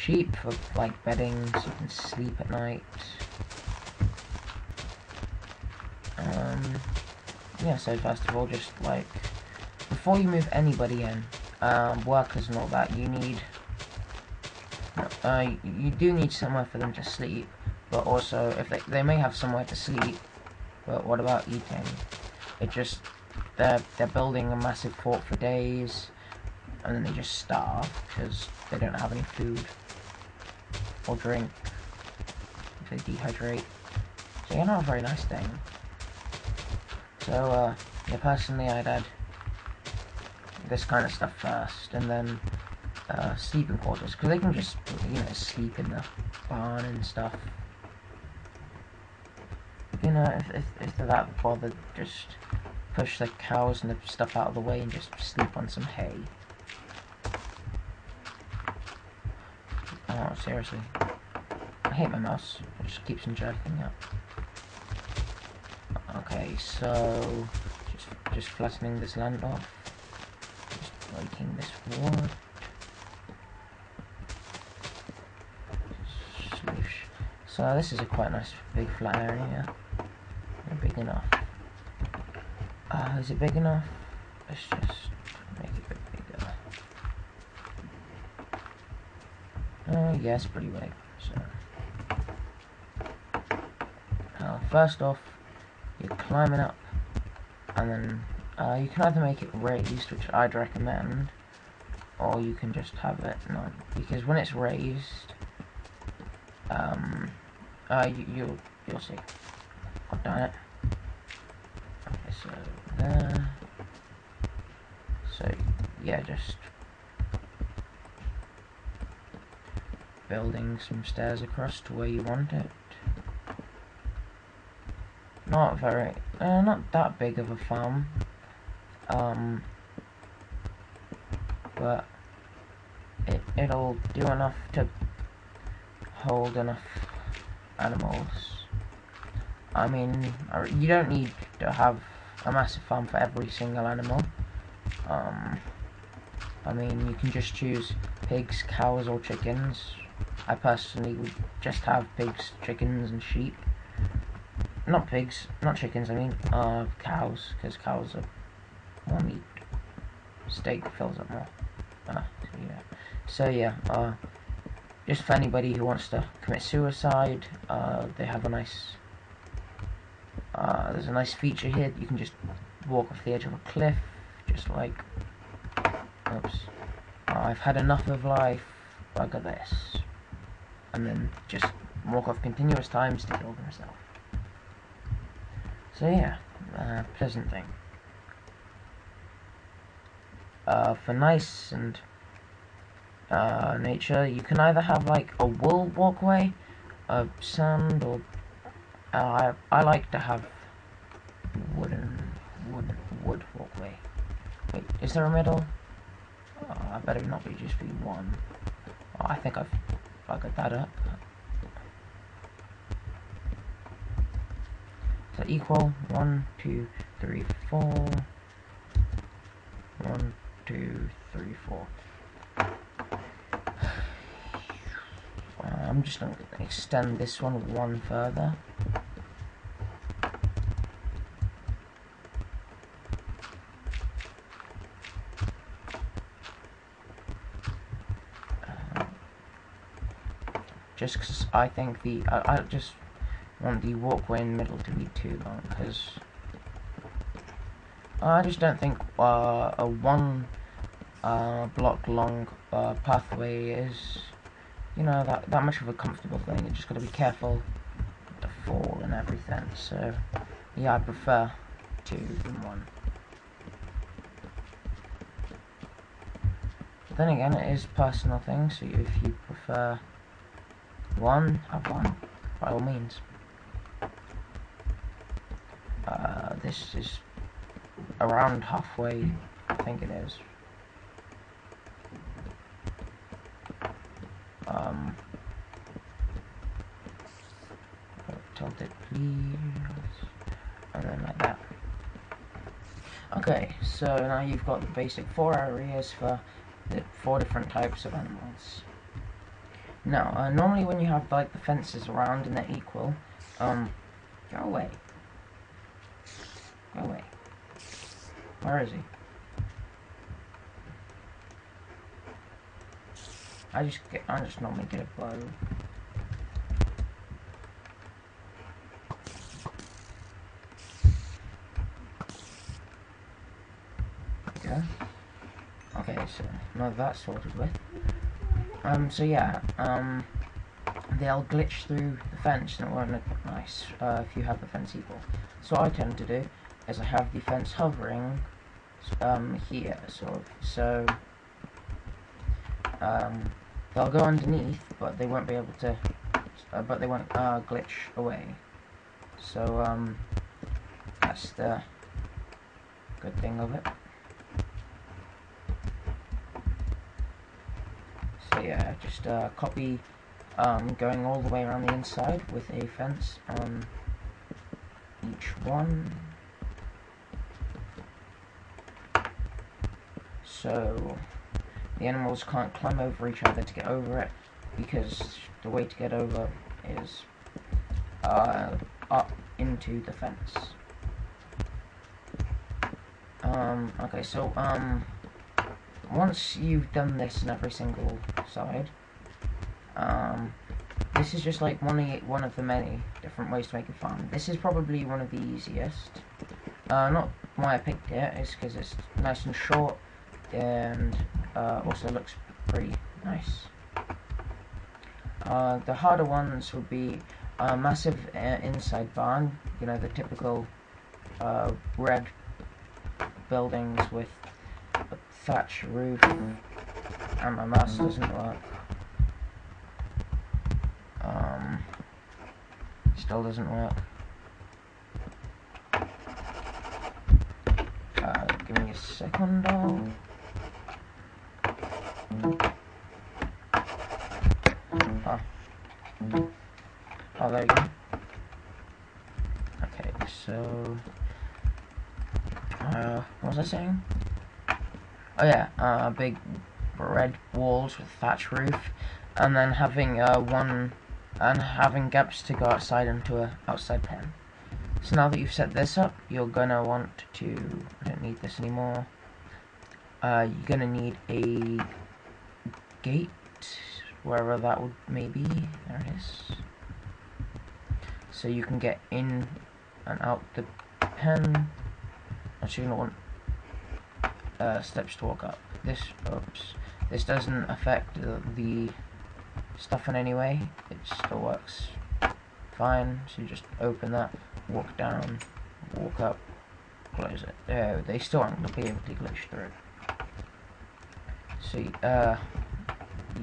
sheep for like bedding, so you can sleep at night. Yeah, so first of all, just like before you move anybody in, workers and all that, you need you do need somewhere for them to sleep, but also if they may have somewhere to sleep, but what about eating? It just they're building a massive fort for days, and then they just starve because they don't have any food or drink if they dehydrate. So you're not a very nice thing. So yeah, personally I'd add this kind of stuff first, and then sleeping quarters, because they can just, you know, sleep in the barn and stuff. You know, if they're that bothered, just push the cows and the stuff out of the way and just sleep on some hay. Oh, seriously. I hate my mouse. It just keeps on jerking up. Okay, so just flattening this land off. Just breaking this wood. Swoosh. So this is a quite nice big flat area. Not big enough. Is it big enough? Let's just make it a bit bigger. Yes, pretty big. So first off, you're climbing up, and then you can either make it raised, which I'd recommend, or you can just have it not, because when it's raised, you'll see. I've done it. Okay, so there. So yeah, just building some stairs across to where you want it. Not that big of a farm, but it'll do enough to hold enough animals. I mean, you don't need to have a massive farm for every single animal. I mean, you can just choose pigs, cows, or chickens. I personally would just have pigs, chickens, and sheep. Not pigs, not chickens, I mean, cows, because cows are more meat. Steak fills up more. So yeah, just for anybody who wants to commit suicide, they have a nice, there's a nice feature here that you can just walk off the edge of a cliff, just like, oops, I've had enough of life, bugger this, and then just walk off continuous times to kill themselves. So yeah, pleasant thing. For nice and nature, you can either have like a wool walkway, sand, or I like to have wood walkway. Wait, is there a middle? I better not be just be one. Oh, I think I've buggered that up. So equal 1, 2, 3, 4. 1, 2, 3, 4. I'm just going to extend this one further. Just because I think I just want the walkway in the middle to be too long, because I just don't think a one block long pathway is, you know, that much of a comfortable thing. You just got to be careful to fall and everything. So yeah, I prefer 2 than 1. But then again, it is a personal thing, so if you prefer 1, have 1 by all means. This is around halfway, I think it is. Tilt it please, and then like that. Okay, so now you've got the basic 4 areas for the 4 different types of animals. Now, normally when you have like the fences around and they're equal, go away. Go away. Where is he? I just normally get a bow. Okay. Okay, so now that's sorted with. So yeah, they'll glitch through the fence and it won't look nice if you have the fence equal. So what I tend to do is I have the fence hovering here, sort of. So they'll go underneath, but they won't be able to. But they won't glitch away. So that's the good thing of it. So yeah, just copy going all the way around the inside with a fence on each one. So the animals can't climb over each other to get over it, because the way to get over is up into the fence. Okay, so once you've done this in every single side, this is just like one of the many different ways to make a farm. This is probably one of the easiest. Not why I picked it, is because it's nice and short, and also looks pretty nice. The harder ones would be a massive inside barn, you know, the typical red buildings with a thatch roof, and my mouse doesn't work. Still doesn't work. Give me a second. Oh, there you go. Okay, so what was I saying? Oh yeah, big red walls with thatch roof, and then having having gaps to go outside into a outside pen. So now that you've set this up, you're gonna want to. I don't need this anymore. You're gonna need a gate, wherever that would maybe. There it is. So you can get in and out the pen. Actually, you're gonna want steps to walk up. This doesn't affect the stuff in any way. It still works fine. So you just open that, walk down, walk up, close it. They still aren't going to be able to glitch through. So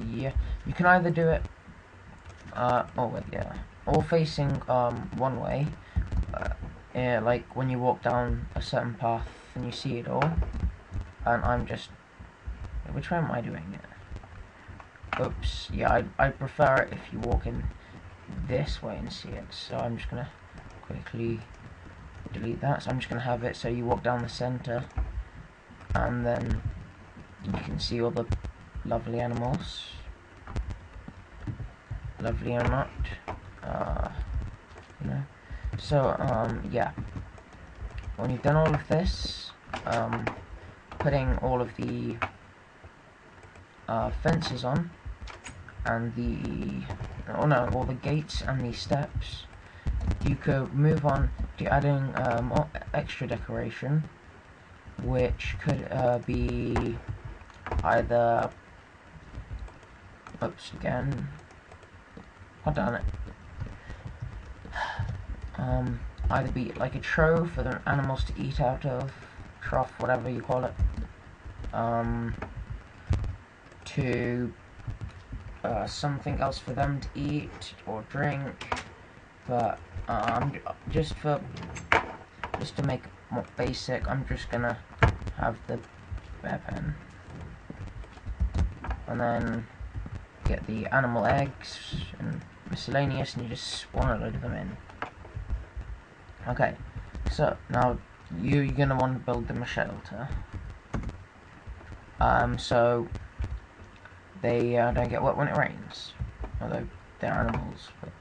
yeah, you can either do it all facing one way, like when you walk down a certain path and you see it all. And I'm just, which way am I doing it? Oops, yeah, I prefer it if you walk in this way and see it. So I'm just gonna quickly delete that. So I'm just gonna have it so you walk down the center, and then you can see all the lovely animals, lovely or not, you know. So yeah, when you've done all of this, putting all of the fences on, and all the gates and the steps, you could move on to adding extra decoration, which could be either, oops, again, God damn it, either be like a trove for the animals to eat out of, trough, whatever you call it, to something else for them to eat or drink, but just to make it more basic, I'm just gonna have the bear pen, and then get the animal eggs and miscellaneous, and you just spawn a load of them in. Okay, so now you're gonna want to build them a shelter, so they don't get wet when it rains. although they're animals, but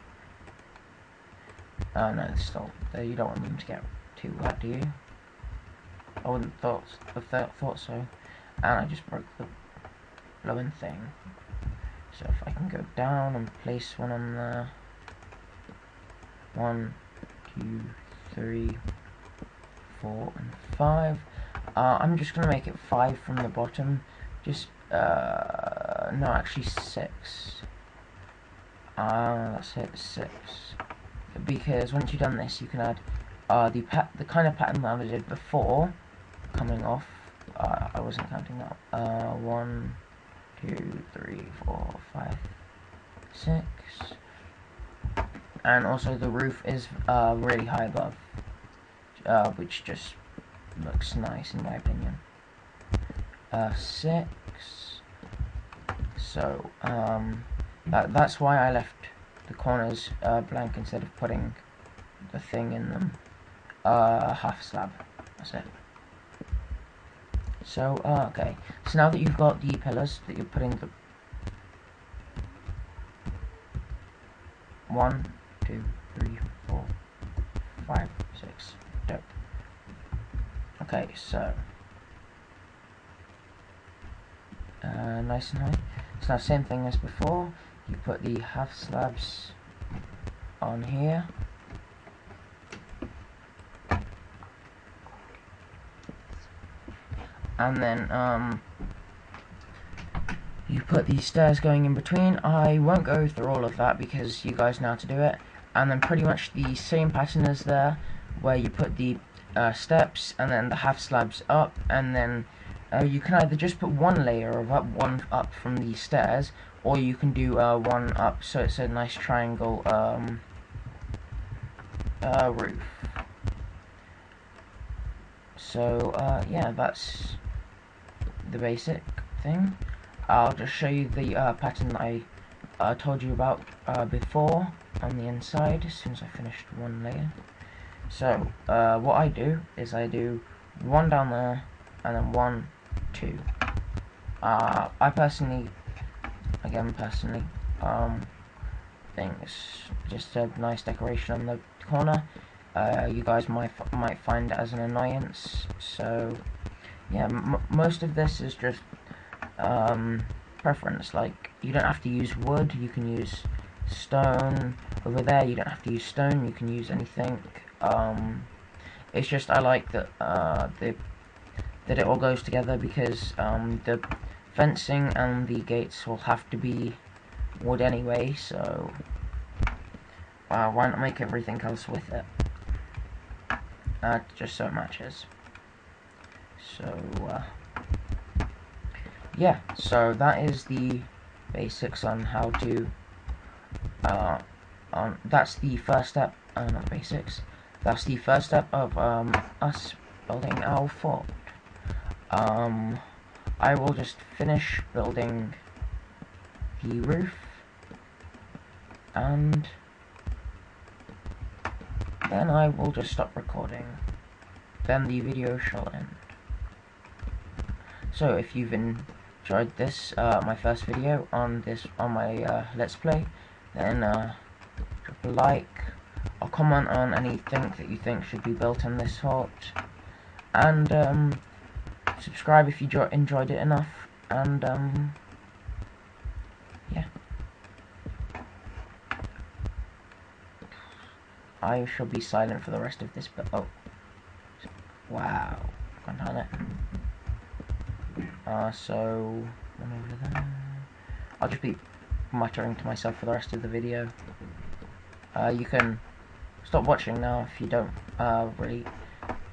no, it's still, you don't want them to get too wet, do you? I wouldn't thought so. And I just broke the blowing thing. So if I can go down and place one on there. 1, 2, 3, 4, and 5. I'm just gonna make it 5 from the bottom. Just no, actually 6. That's it, 6. Because once you've done this, you can add the kind of pattern that I did before coming off. I wasn't counting that. 1, 2, 3, 4, 5, 6. And also the roof is really high above, which just looks nice in my opinion. 6. So that's why I left the corners blank instead of putting the thing in them. Half slab. That's it. So okay. So now that you've got the pillars that you're putting the 1, 2, 3, 4, 5, 6. Dope. Okay, so nice and high. So now same thing as before. You put the half slabs on here. And then you put the stairs going in between. I won't go through all of that because you guys know how to do it. And then pretty much the same pattern as there, where you put the steps and then the half slabs up, and then you can either just put one layer of one up from the stairs, or you can do one up, so it's a nice triangle roof. So yeah, that's the basic thing. I'll just show you the pattern that I told you about before on the inside as soon as I finished one layer. So what I do is I do one down there and then 1, 2. I personally think it's just a nice decoration on the corner. You guys might find it as an annoyance. So yeah, most of this is just preference. Like, you don't have to use wood, you can use stone. Over there you don't have to use stone, you can use anything. It's just I like that that it all goes together, because the fencing and the gates will have to be wood anyway, so why not make everything else with it? Just so it matches. So yeah, so that is the basics on how to that's the first step, not the basics, that's the first step of us building our fort. I will just finish building the roof, and then I will just stop recording. Then the video shall end. So if you've enjoyed this, my first video on my Let's Play, then drop a like, or comment on anything that you think should be built on this fort, and subscribe if you enjoyed it enough, and yeah. I shall be silent for the rest of this, but oh, wow, can't handle it. So one over there. I'll just be muttering to myself for the rest of the video. You can stop watching now if you don't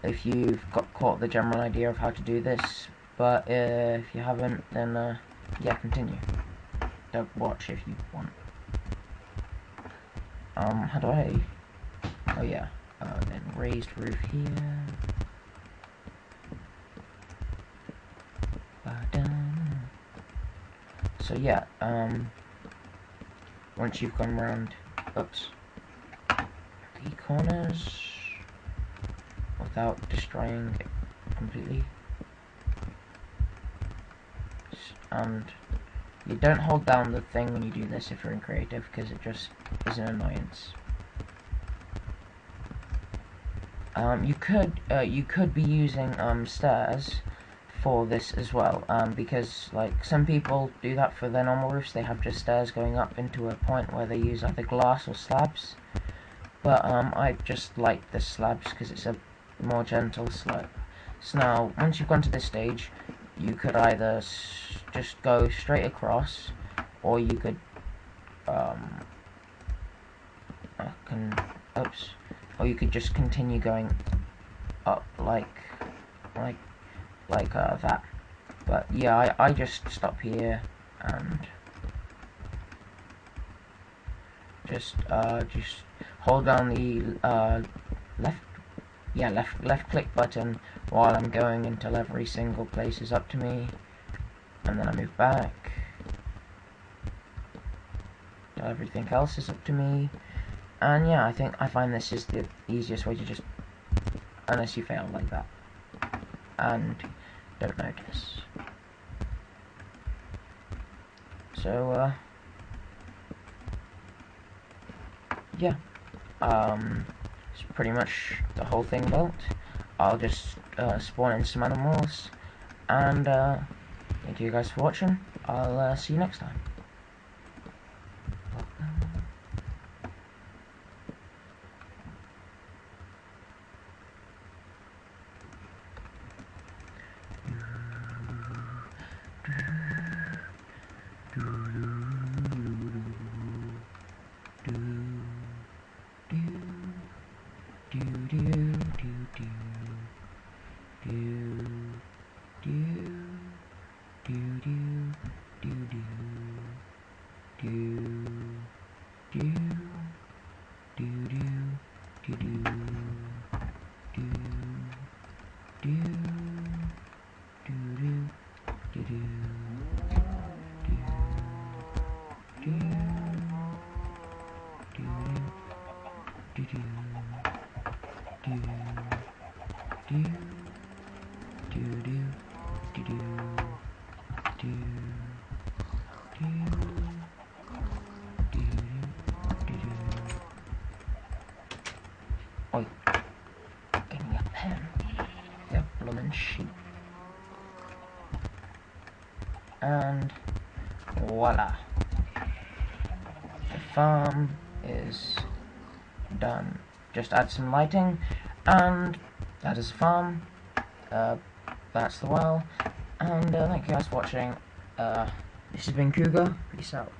if you've caught the general idea of how to do this, but if you haven't, then yeah, continue. Don't watch if you want. How do I? Oh yeah, then raised roof here. So yeah, once you've gone around, oops, the corners without destroying it completely, and You don't hold down the thing when you do this if you're in creative, because it just is an annoyance. You could be using stairs for this as well, because like some people do that for their normal roofs. They have just stairs going up into a point where they use either glass or slabs. But I just like the slabs because it's a more gentle slope. So now, once you've gone to this stage, you could either just go straight across, or you could or you could just continue going up like that. But yeah, I just stop here and just hold down the left click button while I'm going until every single place is up to me, and then I move back till everything else is up to me. And yeah, I find this is the easiest way to just, unless you fail like that and don't notice. So yeah, it's pretty much the whole thing built. I'll just spawn in some animals, and thank you guys for watching. I'll see you next time. Oi, give me a pen, you bloomin' sheep. And voila, the farm is done. Just add some lighting, and that is the farm. That's the well. And thank you guys for watching. This has been Cougar. Peace out.